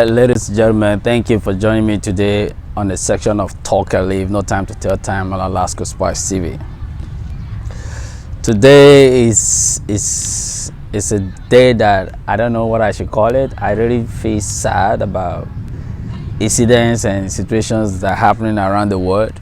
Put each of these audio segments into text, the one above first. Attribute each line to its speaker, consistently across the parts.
Speaker 1: Ladies and gentlemen, thank you for joining me today on the section of Talk and Leave. No time to tell time on ALASCOSPICETV. Today is a day that I don't know what I should call it. I really feel sad about incidents and situations that are happening around the world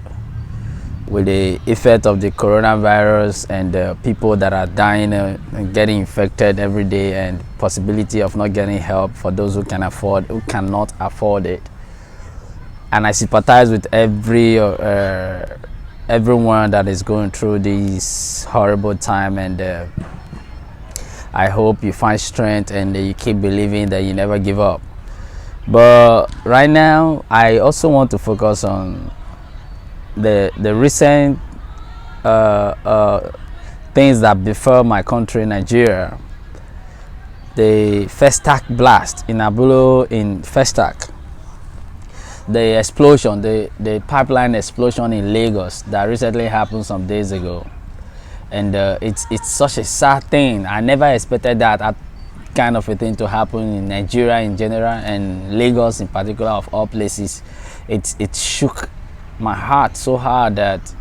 Speaker 1: with the effect of the coronavirus and the people that are dying and getting infected every day, and possibility of not getting help for those who cannot afford it. And I sympathize with everyone that is going through this horrible time, and I hope you find strength and you keep believing that you never give up. But right now I also want to focus on the recent things that befell my country, Nigeria. The Festac blast in AbuleAdo in Festac, the explosion, the pipeline explosion in Lagos that recently happened some days ago, and it's such a sad thing. I never expected that kind of a thing to happen in Nigeria in general, and Lagos in particular, of all places. It shook my heart so hard that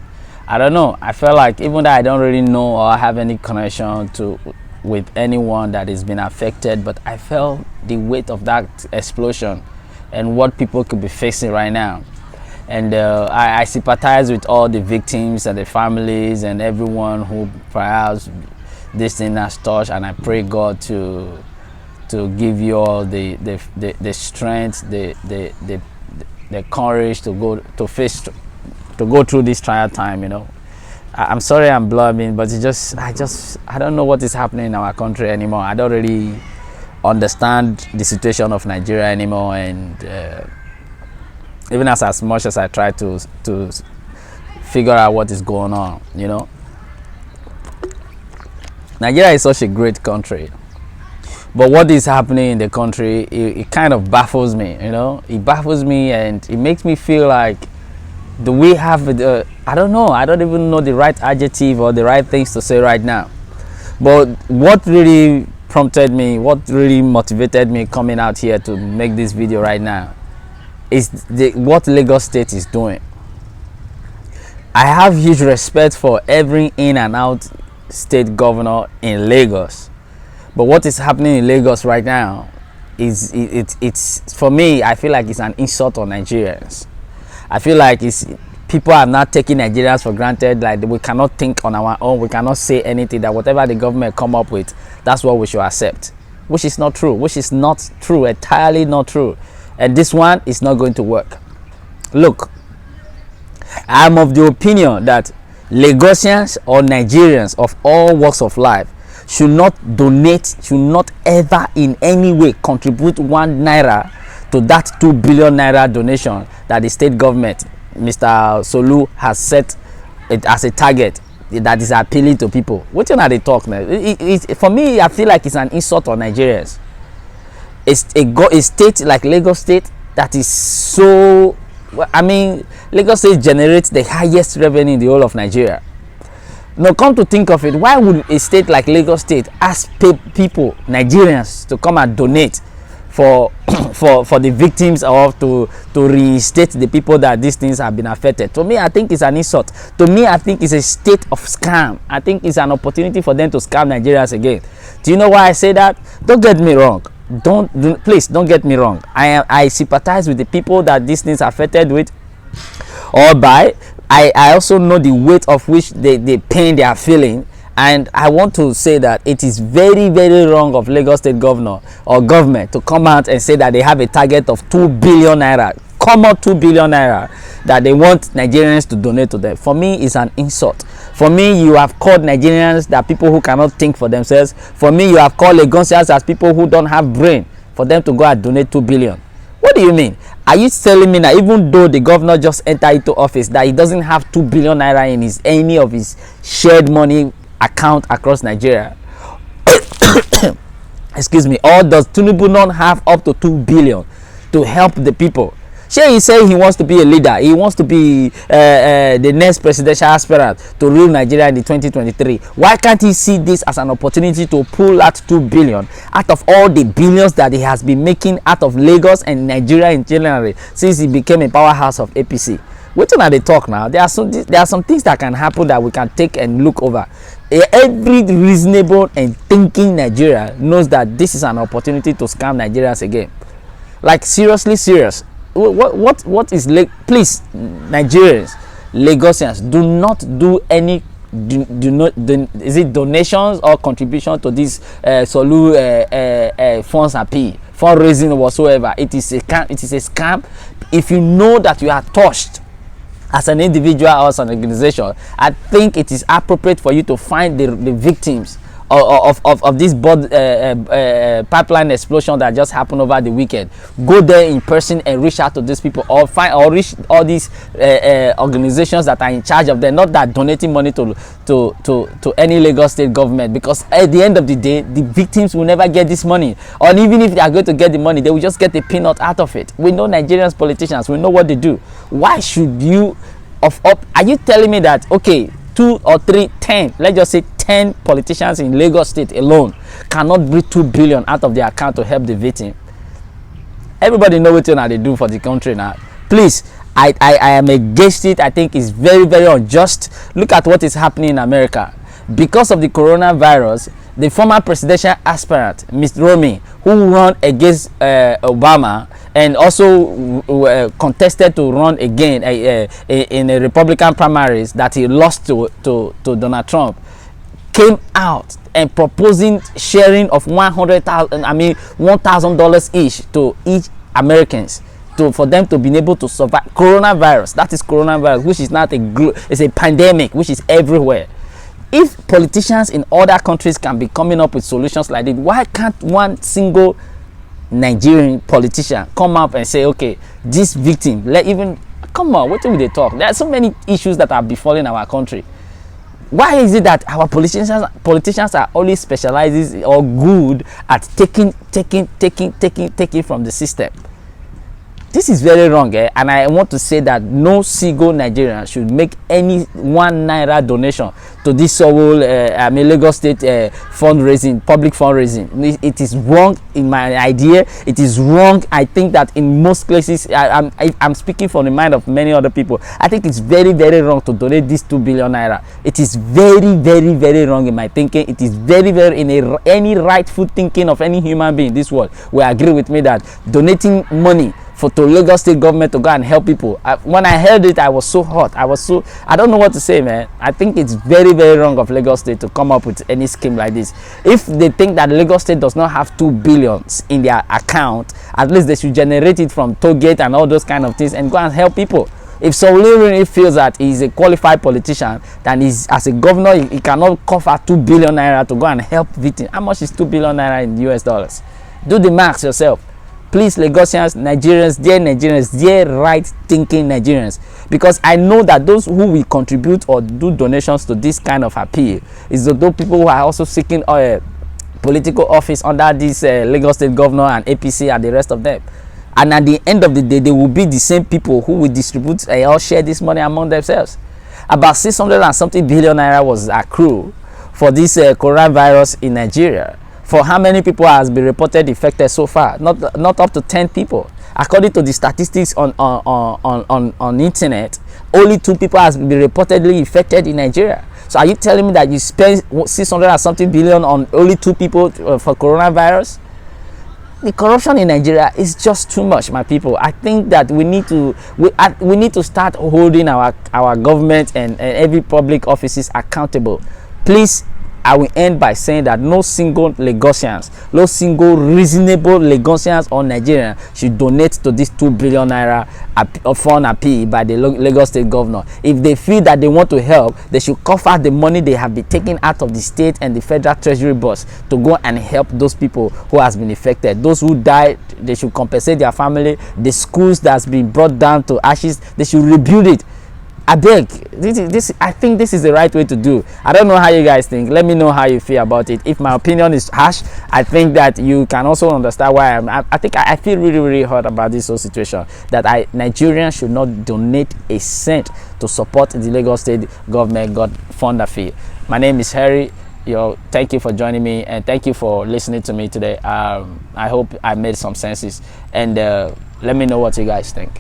Speaker 1: I don't know. I felt like, even though I don't really know or have any connection with anyone that has been affected, but I felt the weight of that explosion and what people could be facing right now. And I sympathize with all the victims and the families and everyone who perhaps this thing has touched, and I pray God to give you all the strength, the courage to go through this trial time. You know, I'm sorry I'm blubbing, but I don't know what is happening in our country anymore. I don't really understand the situation of Nigeria anymore, and even as much as I try to figure out what is going on, you know, Nigeria is such a great country, but what is happening in the country, it kind of baffles me. You know, it baffles me, and it makes me feel like, do we have I don't know, I don't even know the right adjective or the right things to say right now. But what really prompted me, what really motivated me coming out here to make this video right now, is what Lagos State is doing. I have huge respect for every in and out state governor in Lagos, but what is happening in Lagos right now is it's for me, I feel like it's an insult on Nigerians. I feel like people are not taking Nigerians for granted, like we cannot think on our own, we cannot say anything, that whatever the government come up with, that's what we should accept, which is not true, entirely not true. And this one is not going to work. Look, I'm of the opinion that Lagosians or Nigerians of all walks of life should not donate, should not ever in any way contribute 1 naira to that 2 billion naira donation that the state government, Mr. Solu, has set it as a target that is appealing to people. What are they talking about? For me, I feel like it's an insult on Nigerians. It's a state like Lagos State that is so, I mean, Lagos State generates the highest revenue in the whole of Nigeria. Now, come to think of it, why would a state like Lagos State ask people, Nigerians, to come and donate for the victims, or to reinstate the people that these things have been affected? To me, I think it's an insult. To me, I think it's a state of scam. I think it's an opportunity for them to scam Nigerians again. Do you know why I say that? Don't get me wrong. Please don't get me wrong. I sympathize with the people that these things are affected with or by. I also know the weight of which the pain they are feeling, and I want to say that it is very, very wrong of Lagos State governor or government to come out and say that they have a target of 2 billion naira, common 2 billion naira, that they want Nigerians to donate to them. For me, it's an insult. For me, you have called Nigerians that people who cannot think for themselves. For me, you have called Lagosians as people who don't have brain, for them to go and donate 2 billion. What do you mean? Are you telling me that even though the governor just entered into office, that he doesn't have 2 billion naira in any of his shared money account across Nigeria? Excuse me. Or does Tinubu not have up to 2 billion to help the people? Shey he say he wants to be a leader, he wants to be the next presidential aspirant to rule Nigeria in the 2023. Why can't he see this as an opportunity to pull out 2 billion out of all the billions that he has been making out of Lagos and Nigeria in general since he became a powerhouse of APC? Wetin I dey talk now? There are some things that can happen that we can take and look over. Every reasonable and thinking Nigeria knows that this is an opportunity to scam Nigerians again. Like seriously serious. What is please, Nigerians, Lagosians, do not do any is it donations or contribution to this Solu funds appeal, fundraising whatsoever. It is a scam. If you know that you are touched as an individual or as an organization, I think it is appropriate for you to find the victims of this pipeline explosion that just happened over the weekend. Go there in person and reach out to these people, or reach all these organizations that are in charge of them, not that donating money to any Lagos state government, because at the end of the day the victims will never get this money, or even if they are going to get the money, they will just get a peanut out of it. We know Nigerians politicians, we know what they do. Why should you are you telling me that okay, 2 or 3, 10, let's just say 10 politicians in Lagos state alone cannot bring 2 billion out of their account to help the victim? Everybody know what they do for the country now. Please, I am against it. I think it's very, very unjust. Look at what is happening in America. Because of the coronavirus, the former presidential aspirant, Ms. Romney, who ran against Obama and also contested to run again in a Republican primaries that he lost to Donald Trump, came out and proposing sharing of $1,000 each to each Americans for them to be able to survive coronavirus. That is coronavirus, which is not it's a pandemic which is everywhere. If politicians in other countries can be coming up with solutions like this, why can't one single Nigerian politician come up and say, okay, this victim, come on, what do they talk? There are so many issues that are befalling our country. Why is it that our politicians are always specialized or good at taking from the system? This is very wrong, and I want to say that no single Nigerian should make any 1 naira donation to this Lagos State fundraising, public fundraising. It is wrong in my idea. It is wrong. I think that in most places, I'm speaking from the mind of many other people. I think it's very, very wrong to donate this 2 billion naira. It is very, very, very wrong in my thinking. It is very, very in any rightful thinking of any human being in this world will agree with me that donating money to Lagos state government to go and help people. When I heard it, I was so hot. I don't know what to say, man. I think it's very, very wrong of Lagos state to come up with any scheme like this. If they think that Lagos state does not have 2 billion in their account, at least they should generate it from toll gate and all those kind of things and go and help people. If Sowore feels that he's a qualified politician, then as a governor, he cannot cover 2 billion naira to go and help victims. How much is 2 billion naira in US dollars? Do the maths yourself. Please, Lagosians, Nigerians, dear right-thinking Nigerians, because I know that those who will contribute or do donations to this kind of appeal is those people who are also seeking political office under this Lagos State governor and APC and the rest of them. And at the end of the day, they will be the same people who will distribute or share this money among themselves. About 600 and something billion naira was accrued for this coronavirus in Nigeria. For how many people has been reported infected so far? Not up to 10 people. According to the statistics on internet, only 2 people has been reportedly infected in Nigeria. So are you telling me that you spend 600 and something billion on only 2 people for coronavirus? The corruption in Nigeria is just too much, my people. I think that we need to start holding our government and every public offices accountable. Please, I will end by saying that no single Lagosians, no single reasonable Lagosians or Nigerian should donate to this 2 billion naira fund appeal by the Lagos State governor. If they feel that they want to help, they should cover the money they have been taking out of the state and the federal treasury boss to go and help those people who has been affected. Those who died, they should compensate their family. The schools that's been brought down to ashes, they should rebuild it. I beg, this I think this is the right way to do. I don't know how you guys think. Let me know how you feel about it. If my opinion is harsh, I think that you can also understand why I feel really hurt about this whole situation, that Nigerians should not donate a cent to support the Lagos State government God funder fee. My name is Harry. Thank you for joining me, and thank you for listening to me today. I hope I made some senses, and let me know what you guys think.